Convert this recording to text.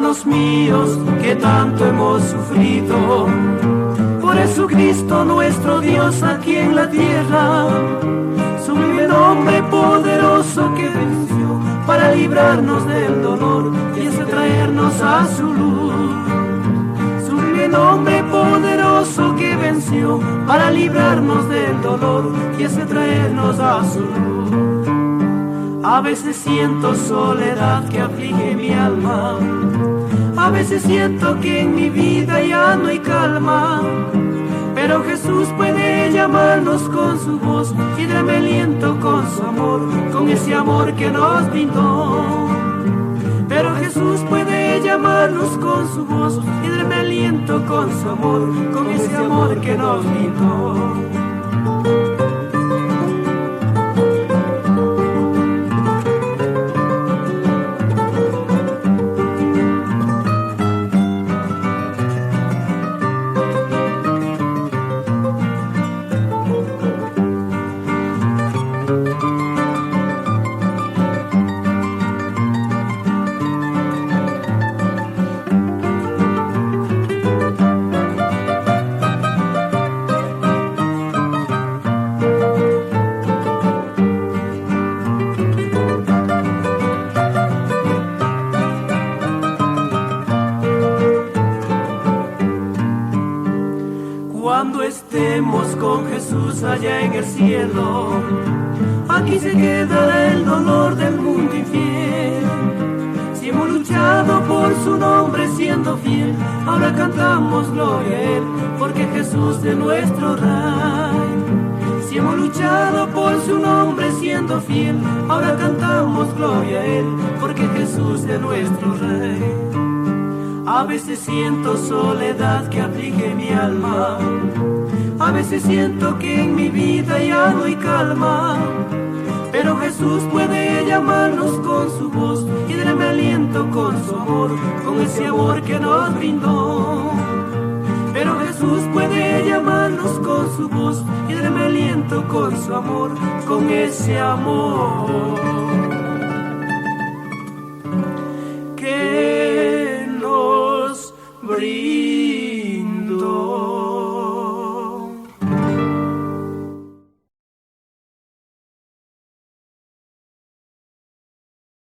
hermanos míos, que tanto hemos sufrido por Jesucristo nuestro Dios aquí en la tierra. Sublime nombre poderoso que venció para librarnos del dolor y así traernos a su luz. Sublime nombre poderoso que venció para librarnos del dolor y así traernos a su luz. A veces siento soledad que aflige mi alma, a veces siento que en mi vida ya no hay calma, pero Jesús puede llamarnos con su voz y darme aliento con su amor, con ese amor que nos brindó. Pero Jesús puede llamarnos con su voz y darme aliento con su amor, con ese amor que nos brindó. Cuando estemos con Jesús allá en el cielo, aquí se quedará el dolor del mundo infiel. Si hemos luchado por su nombre siendo fiel, ahora cantamos gloria a Él, porque Jesús es nuestro Rey. Si hemos luchado por su nombre siendo fiel, ahora cantamos gloria a Él, porque Jesús es nuestro Rey. A veces siento soledad que aflige mi alma, a veces siento que en mi vida ya no hay calma, pero Jesús puede llamarnos con su voz y darme aliento con su amor, con ese amor que nos brindó. Pero Jesús puede llamarnos con su voz y darme aliento con su amor, con ese amor.